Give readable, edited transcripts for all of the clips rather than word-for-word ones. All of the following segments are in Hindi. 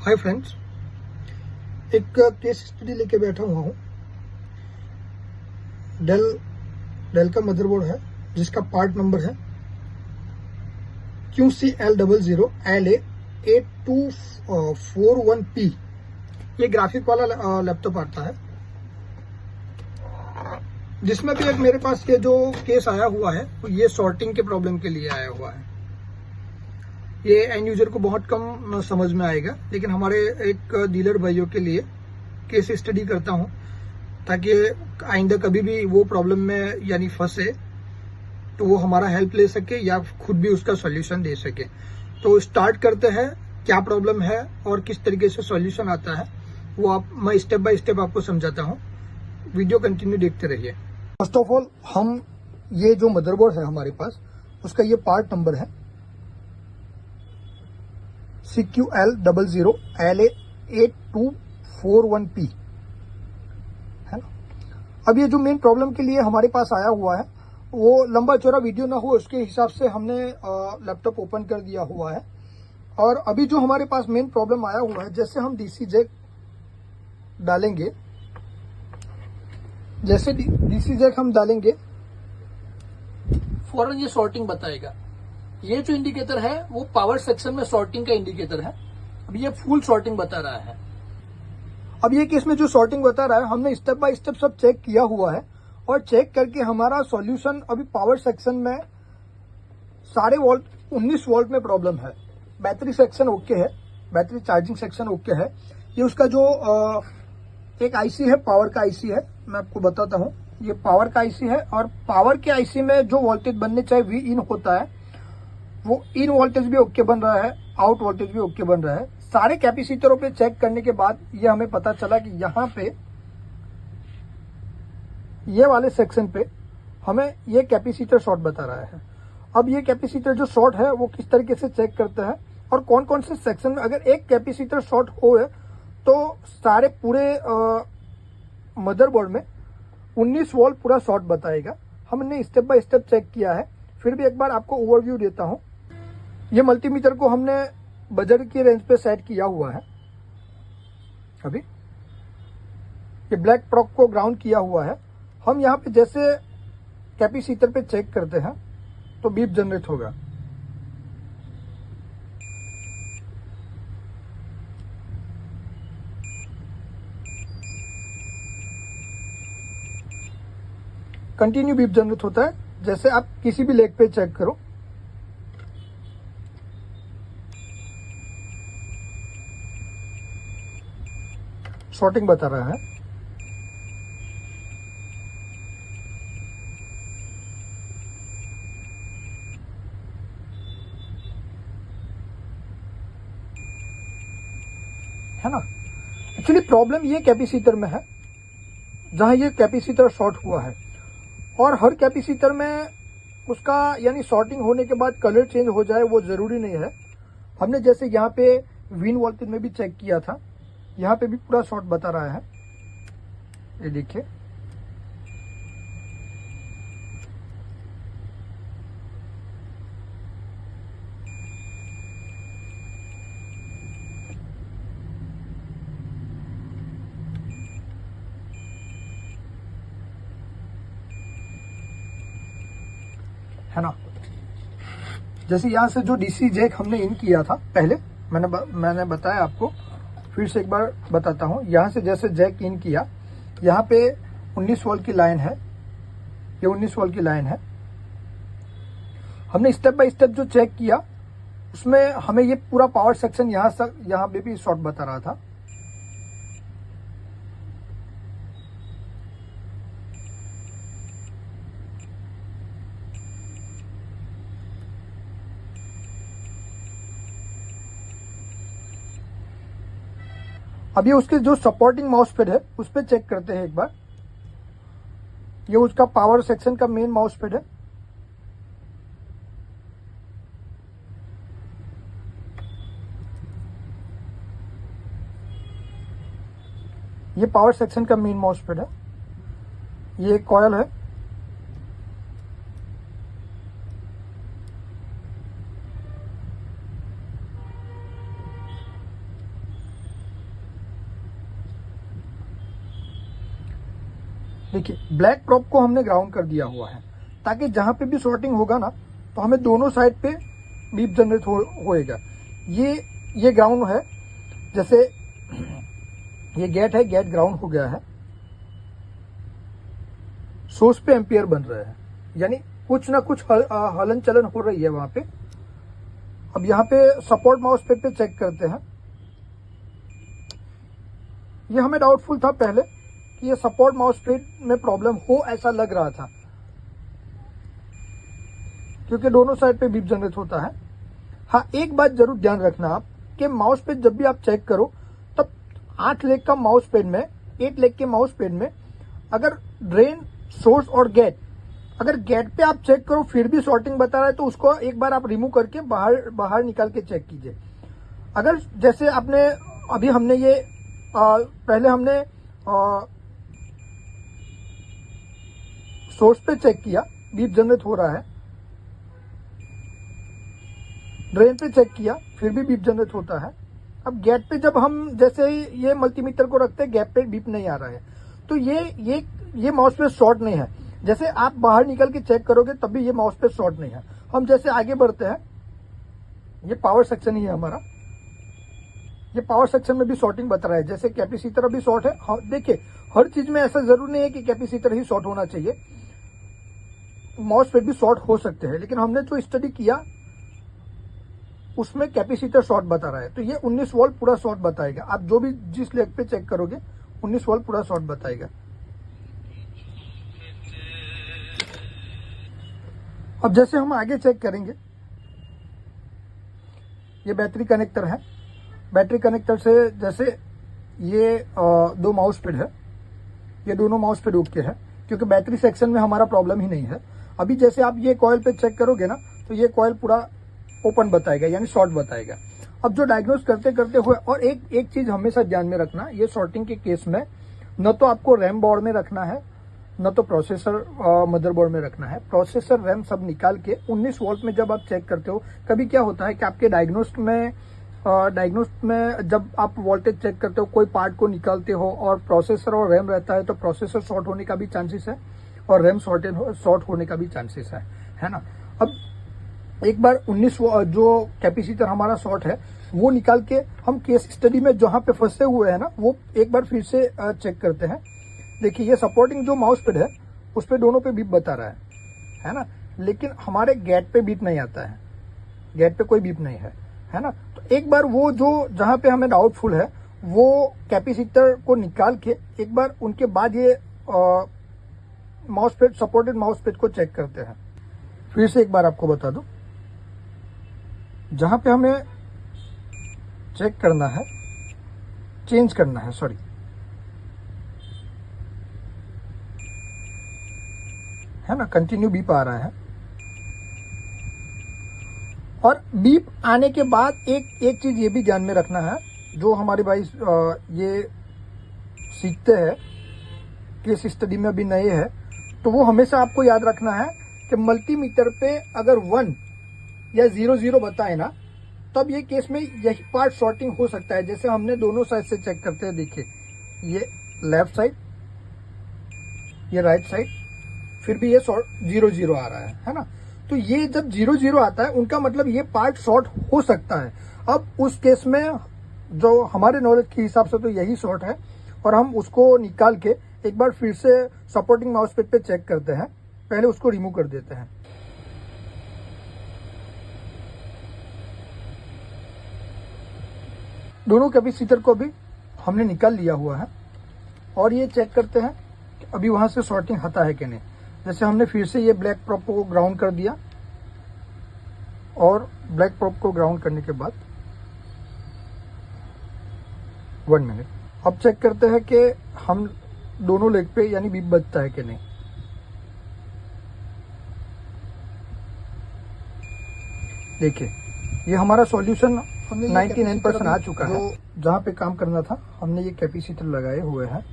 हाय फ्रेंड्स, एक केस स्टडी लेके बैठा हुआ हूँ। डेल का मदरबोर्ड है जिसका पार्ट नंबर है QCL00LA8241P। ये ग्राफिक वाला लैपटॉप आता है, जिसमें भी एक मेरे पास ये जो केस आया हुआ है ये सॉर्टिंग के प्रॉब्लम के लिए आया हुआ है। ये एंड यूजर को बहुत कम समझ में आएगा, लेकिन हमारे एक डीलर भाइयों के लिए केस स्टडी करता हूं ताकि आइंदा कभी भी वो प्रॉब्लम में यानी फंसे तो वो हमारा हेल्प ले सके या खुद भी उसका सॉल्यूशन दे सके। तो स्टार्ट करते हैं, क्या प्रॉब्लम है और किस तरीके से सॉल्यूशन आता है वो मैं स्टेप बाय स्टेप आपको समझाता हूं। वीडियो कंटिन्यू देखते रहिए। फर्स्ट ऑफ ऑल, हम ये जो मदरबोर्ड है हमारे पास, उसका ये पार्ट नंबर है CQL00LA8241P, है ना। अब ये जो मेन प्रॉब्लम के लिए हमारे पास आया हुआ है वो लंबा चौड़ा वीडियो ना हो उसके हिसाब से हमने लैपटॉप ओपन कर दिया हुआ है। और अभी जो हमारे पास मेन प्रॉब्लम आया हुआ है, जैसे हम डीसी जैक डालेंगे, जैसे डीसी जैक हम डालेंगे फौरन ये सॉर्टिंग बताएगा। ये जो इंडिकेटर है वो पावर सेक्शन में सॉर्टिंग का इंडिकेटर है। अब ये फुल सॉर्टिंग बता रहा है। अब ये केस में जो सॉर्टिंग बता रहा है, हमने स्टेप बाय स्टेप सब चेक किया हुआ है और चेक करके हमारा सॉल्यूशन अभी पावर सेक्शन में 19 वोल्ट में प्रॉब्लम है। बैटरी सेक्शन ओके है, बैटरी चार्जिंग सेक्शन ओके है। ये उसका जो एक आईसी है, पावर का आईसी है, मैं आपको बताता हूँ। ये पावर का आईसी है और पावर के आईसी में जो वोल्टेज बनने चाहिए वी इन होता है, वो इन वोल्टेज भी ओके बन रहा है, आउट वोल्टेज भी ओके बन रहा है। सारे कैपेसिटरों पे चेक करने के बाद ये हमें पता चला कि यहाँ पे ये वाले सेक्शन पे हमें ये कैपेसिटर शॉर्ट बता रहा है। अब ये कैपेसिटर जो शॉर्ट है वो किस तरीके से चेक करता है और कौन कौन से सेक्शन में अगर एक कैपेसिटर शॉर्ट हो तो सारे पूरे मदरबोर्ड में 19 वोल्ट पूरा शॉर्ट बताएगा। हमने स्टेप बाय स्टेप चेक किया है। फिर भी एक बार आपको ओवरव्यू देता हूं। ये मल्टीमीटर को हमने बजट की रेंज पे सेट किया हुआ है। अभी ये ब्लैक प्रॉक को ग्राउंड किया हुआ है। हम यहाँ पे जैसे कैपेसिटर पे चेक करते हैं तो बीप जनरेट होगा। कंटिन्यू बीप जनरेट होता है, जैसे आप किसी भी लेग पे चेक करो। शॉर्टिंग बता रहा है। है ना। एक्चुअली प्रॉब्लम ये कैपेसिटर में है, जहां ये कैपेसिटर शॉर्ट हुआ है। और हर कैपेसिटर में उसका यानी शॉर्टिंग होने के बाद कलर चेंज हो जाए वो जरूरी नहीं है। हमने जैसे यहाँ पे विन वोल्टेज में भी चेक किया था, यहाँ पे भी पूरा शॉर्ट बता रहा है। ये देखिए, है ना। जैसे यहाँ से जो डीसी जैक हमने इन किया था पहले, मैंने बताया आपको, फिर से एक बार बताता हूँ। यहाँ से जैसे जैक इन किया, यहाँ पे 19 वोल्ट की लाइन है, ये 19 वोल्ट की लाइन है। हमने स्टेप बाय स्टेप जो चेक किया उसमें हमें ये पूरा पावर सेक्शन यहाँ पे भी शॉर्ट बता रहा था। अब ये उसके जो सपोर्टिंग माउस पैड है उस पर चेक करते हैं एक बार। ये उसका पावर सेक्शन का मेन माउस पैड है। ये पावर सेक्शन का मेन माउस पैड है। ये एक कॉयल है। देखिए ब्लैक प्रॉप को हमने ग्राउंड कर दिया हुआ है ताकि जहां पे भी शॉर्टिंग होगा ना तो हमें दोनों साइड पे बीप जनरेट होएगा। ये ग्राउंड है, जैसे ये गेट है, गेट ग्राउंड हो गया है, सोर्स पे एम्पियर बन रहे हैं, यानी कुछ ना कुछ हलन चलन हो रही है वहां पे। अब यहाँ पे सपोर्ट माउस पे चेक करते हैं। ये हमें डाउटफुल था पहले कि ये सपोर्ट माउस में प्रॉब्लम हो, ऐसा लग रहा था क्योंकि दोनों साइड पे बीप जनरेट होता है। हाँ, एक बात जरूर ध्यान रखना आप कि माउस पेड जब भी आप चेक करो तब 8 लेग का माउस पेड में, 8 लेग के माउस पेड में अगर ड्रेन, सोर्स और गेट, अगर गेट पे आप चेक करो फिर भी शॉर्टिंग बता रहा है तो उसको एक बार आप रिमूव करके बाहर निकाल के चेक कीजिए। अगर जैसे आपने अभी हमने ये पहले हमने सोर्स पे चेक किया, बीप जनरेट हो रहा है, ड्रेन पे चेक किया फिर भी बीप जनरेट होता है। अब गेट पे जब हम जैसे ही ये मल्टीमीटर को रखते हैं, गैप पे बीप नहीं आ रहा है, तो ये माउस पे शॉर्ट नहीं है। जैसे आप बाहर निकल के चेक करोगे तब भी ये माउस पे शॉर्ट नहीं है। हम जैसे आगे बढ़ते हैं, ये पावर सेक्शन ही है हमारा, ये पावर सेक्शन में भी शॉर्टिंग बता रहा है, जैसे कैपेसिटर भी शॉर्ट है। देखिए हर चीज में ऐसा जरूर नहीं है कि कैपेसिटर ही शॉर्ट होना चाहिए, माउस पे भी शॉर्ट हो सकते हैं, लेकिन हमने जो स्टडी किया उसमें कैपेसिटर शॉर्ट बता रहा है, तो ये 19 वोल्ट पूरा शॉर्ट बताएगा। आप जो भी जिस लेग पे चेक करोगे 19 वोल्ट पूरा शॉर्ट बताएगा। अब जैसे हम आगे चेक करेंगे, ये बैटरी कनेक्टर है, बैटरी कनेक्टर से जैसे ये 2 माउस पेड है, ये दोनों माउस पेड ओके है क्योंकि बैटरी सेक्शन में हमारा प्रॉब्लम ही नहीं है। अभी जैसे आप ये कॉइल पे चेक करोगे ना तो ये कॉइल पूरा ओपन बताएगा, यानी शॉर्ट बताएगा। अब जो डायग्नोस करते करते हुए, और एक चीज हमेशा ध्यान में रखना, ये शॉर्टिंग के केस में न तो आपको रैम बोर्ड में रखना है न तो प्रोसेसर मदरबोर्ड में रखना है। प्रोसेसर रैम सब निकाल के 19 वोल्ट में जब आप चेक करते हो, कभी क्या होता है कि आपके डायग्नोस में जब आप वोल्टेज चेक करते हो, कोई पार्ट को निकालते हो और प्रोसेसर और रैम रहता है तो प्रोसेसर शॉर्ट होने का भी चांसेस है और रैम शॉर्ट होने का भी चांसेस है ना। अब एक बार 19 जो कैपेसिटर हमारा शॉर्ट है वो निकाल के हम केस स्टडी में जहां पे फंसे हुए हैं ना, वो एक बार फिर से चेक करते हैं। देखिए ये सपोर्टिंग जो माउस पेड है उस पे दोनों पे बीप बता रहा है ना, लेकिन हमारे गेट पे बीप नहीं आता है, गेट पे कोई बीप नहीं है ना। तो एक बार वो जो जहां पे हमें डाउटफुल है वो कैपेसिटर को निकाल के एक बार उनके बाद ये mouse paid, supported mouse paid को चेक करते हैं। फिर से एक बार आपको बता दूं, जहां पे हमें चेक करना है, चेंज करना है, सॉरी, है ना, कंटिन्यू बीप आ रहा है। और बीप आने के बाद एक चीज ये भी ध्यान में रखना है, जो हमारे भाई ये सीखते हैं, केस स्टडी में अभी नए हैं, तो वो हमेशा आपको याद रखना है कि मल्टीमीटर पे अगर 1 या 0 बताए ना, तब ये केस में यही पार्ट शॉर्टिंग हो सकता है। जैसे हमने दोनों साइड से चेक करते हैं, देखिए ये लेफ्ट साइड, ये राइट साइड, फिर भी ये 0 आ रहा है ना। तो ये जब 0 आता है उनका मतलब ये पार्ट शॉर्ट हो सकता है। अब उस केस में जो हमारे नॉलेज के हिसाब से तो यही शॉर्ट है, और हम उसको निकाल के एक बार फिर से सपोर्टिंग माउस पेड पे चेक करते हैं, पहले उसको रिमूव कर देते हैं। दोनों कैपेसिटर को भी हमने निकाल लिया हुआ है और ये चेक करते हैं कि अभी वहां से शॉर्टिंग हटा है कि नहीं। जैसे हमने फिर से ये ब्लैक प्रॉप को ग्राउंड कर दिया, और ब्लैक प्रॉप को ग्राउंड करने के बाद 1 मिनट अब चेक करते हैं कि हम दोनों लेग पे यानी बीप बजता है कि नहीं। देखिए ये हमारा सॉल्यूशन 99% आ चुका है। जहाँ पे काम करना था हमने ये कैपेसिटर लगाए हुए हैं,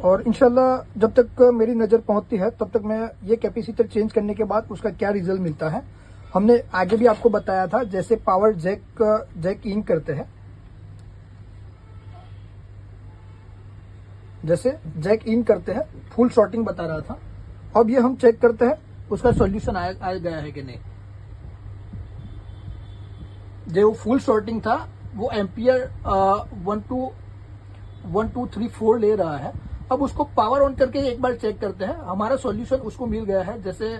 और इंशाल्लाह जब तक मेरी नज़र पहुंचती है तब तक मैं ये कैपेसिटर चेंज करने के बाद उसका क्या रिजल्ट मिलता है। हमने आगे भी आपको बताया था, जैसे पावर जैक इन करते हैं, जैसे जैक इन करते हैं, फुल शॉर्टिंग बता रहा था। अब ये हम चेक करते हैं उसका सॉल्यूशन आ गया है कि नहीं। जो फुल शॉर्टिंग था वो एम्पियर 1 2 3 4 ले रहा है। अब उसको पावर ऑन करके एक बार चेक करते हैं, हमारा सॉल्यूशन उसको मिल गया है। जैसे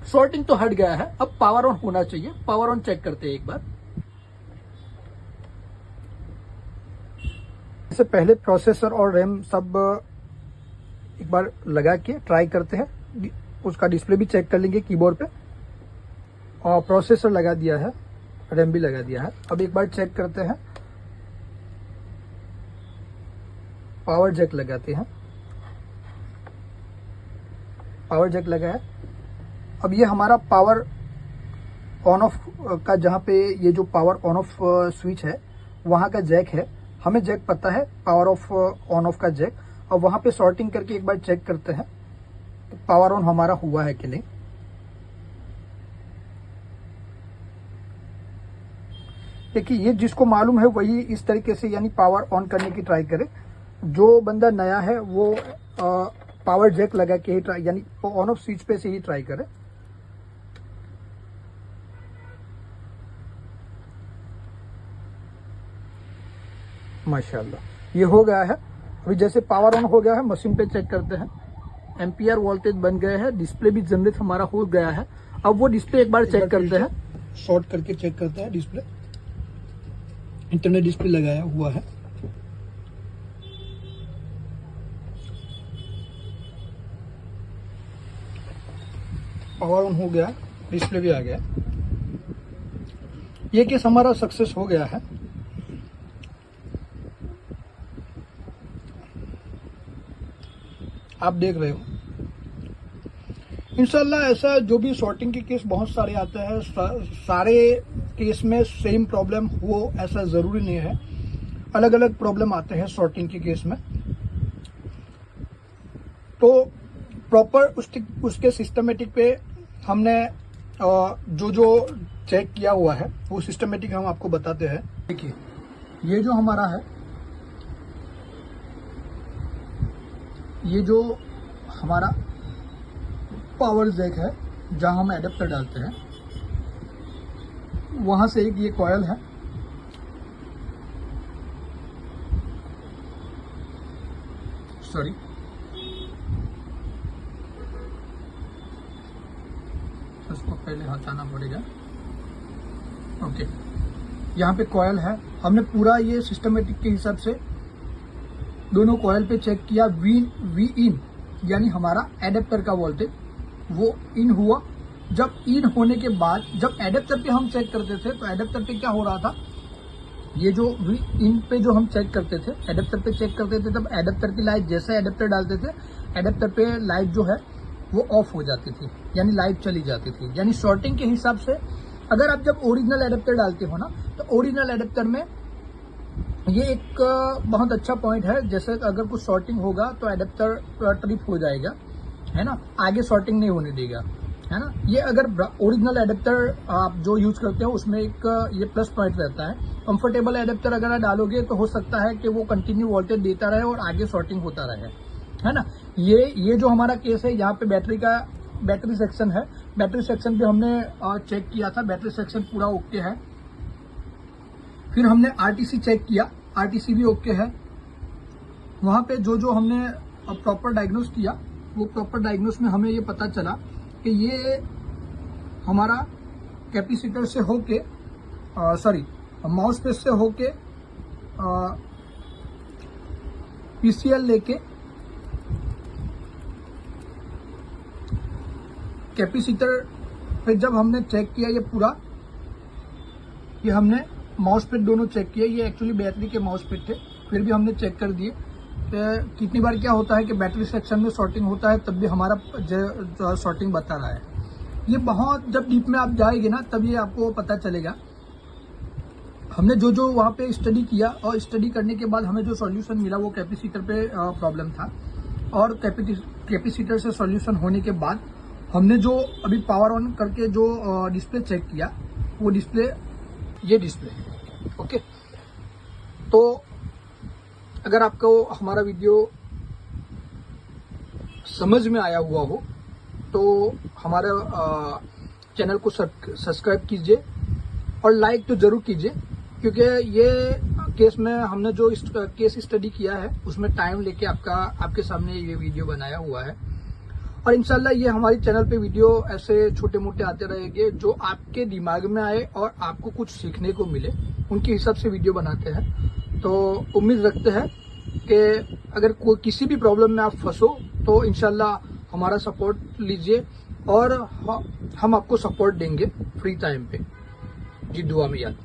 शॉर्टिंग तो हट गया है, अब पावर ऑन होना चाहिए। पावर ऑन चेक करते हैं एक बार। इससे पहले प्रोसेसर और रैम सब एक बार लगा के ट्राई करते हैं। उसका डिस्प्ले भी चेक कर लेंगे कीबोर्ड पे। और प्रोसेसर लगा दिया है, रैम भी लगा दिया है। अब एक बार चेक करते हैं, पावर जैक लगाते हैं। पावर जैक लगा है। अब ये हमारा पावर ऑन ऑफ का, जहां पे ये जो पावर ऑन ऑफ स्विच है वहां का जैक है। हमें जैक पता है, पावर ऑफ ऑन ऑफ का जैक। और वहां पे सॉर्टिंग करके एक बार चेक करते हैं तो पावर ऑन हमारा हुआ है कि नहीं। देखिए, ये जिसको मालूम है वही इस तरीके से यानी पावर ऑन करने की ट्राई करे। जो बंदा नया है वो पावर जैक लगा के ही ट्राई, यानी ऑन ऑफ स्विच पे से ही ट्राई करे। माशाल्लाह ये हो गया है। अभी जैसे पावर ऑन हो गया है, मशीन पे चेक करते हैं। एम्पियर वोल्टेज बन गए हैं, डिस्प्ले भी जनरेट हमारा हो गया है। अब वो डिस्प्ले एक बार चेक करते हैं, शॉर्ट करके चेक करते हैं डिस्प्ले। इंटरनेट डिस्प्ले लगाया हुआ है। पावर ऑन हो गया, डिस्प्ले भी आ गया। ये केस हमारा सक्सेस हो गया है। आप देख रहे हो। इंशाल्लाह ऐसा जो भी शॉर्टिंग के केस बहुत सारे आते हैं, सारे केस में सेम प्रॉब्लम हो ऐसा जरूरी नहीं है। अलग अलग प्रॉब्लम आते हैं शॉर्टिंग के केस में। तो प्रॉपर उसके सिस्टमेटिक पे हमने जो जो चेक किया हुआ है वो सिस्टमेटिक हम आपको बताते हैं। देखिए, ये जो हमारा है, ये जो हमारा पावर जैक है जहां हम एडेप्टर डालते हैं, वहां से एक ये कॉयल है। सॉरी, इसको पहले हटाना पड़ेगा। ओके, यहाँ पे कॉयल है। हमने पूरा ये सिस्टमेटिक के हिसाब से दोनों कॉयल पे चेक किया। वी इन यानी हमारा एडेप्टर का वोल्टेज वो इन हुआ। जब इन होने के बाद जब एडेप्टर पे हम चेक करते थे तो एडेप्टर पे क्या हो रहा था, ये जो वी इन पे जो हम चेक करते थे, एडेप्टर पे चेक करते थे, तब एडेप्टर की लाइट, जैसे एडेप्टर डालते थे एडेप्टर पे लाइट जो है वो ऑफ हो जाती थी, यानी लाइट चली जाती थी। यानी शॉर्टिंग के हिसाब से अगर आप जब ओरिजिनल एडेप्टर डालते हो ना, तो ओरिजिनल एडेप्टर में ये एक बहुत अच्छा पॉइंट है। जैसे अगर कुछ शॉर्टिंग होगा तो एडेप्टर ट्रिप हो जाएगा, है ना, आगे शॉर्टिंग नहीं होने देगा, है ना। ये अगर ओरिजिनल एडेप्टर आप जो यूज करते हो उसमें एक ये प्लस पॉइंट रहता है। कंफर्टेबल एडेप्टर अगर आप डालोगे तो हो सकता है कि वो कंटिन्यू वोल्टेज देता रहे और आगे शॉर्टिंग होता रहे, है ना। ये जो हमारा केस है, यहाँ पे बैटरी सेक्शन है। बैटरी सेक्शन भी हमने चेक किया था, बैटरी सेक्शन पूरा ओके है। फिर हमने आरटीसी चेक किया, आरटीसी भी ओके है। वहां पे जो हमने प्रॉपर डायग्नोस किया, वो प्रॉपर डायग्नोस में हमें ये पता चला कि ये हमारा कैपेसिटर से होके माउस पेस से होके पीसीएल लेके कैपेसिटर पे जब हमने चेक किया, ये पूरा ये हमने माउस पेड दोनों चेक किए। ये एक्चुअली बैटरी के माउस पेड थे, फिर भी हमने चेक कर दिए। कितनी बार क्या होता है कि बैटरी सेक्शन में शॉर्टिंग होता है तब भी हमारा शॉर्टिंग बता रहा है। ये बहुत जब डीप में आप जाएंगे ना तब ये आपको पता चलेगा। हमने जो वहाँ पे स्टडी किया और स्टडी करने के बाद हमें जो सॉल्यूशन मिला वो कैपेसिटर पे प्रॉब्लम था। और कैपेसिटर से सॉल्यूशन होने के बाद हमने जो अभी पावर ऑन करके जो डिस्प्ले चेक किया, वो डिस्प्ले ये डिस्प्ले, ओके। तो अगर आपको हमारा वीडियो समझ में आया हुआ हो तो हमारे चैनल को सब्सक्राइब कीजिए और लाइक तो जरूर कीजिए, क्योंकि ये केस में हमने जो केस स्टडी किया है उसमें टाइम लेके आपके सामने ये वीडियो बनाया हुआ है। और इंशाल्लाह ये हमारी चैनल पे वीडियो ऐसे छोटे मोटे आते रहेंगे जो आपके दिमाग में आए और आपको कुछ सीखने को मिले, उनके हिसाब से वीडियो बनाते हैं। तो उम्मीद रखते हैं कि अगर कोई किसी भी प्रॉब्लम में आप फंसो तो इंशाल्लाह हमारा सपोर्ट लीजिए और हम आपको सपोर्ट देंगे फ्री टाइम पे। जी दुआ में याद।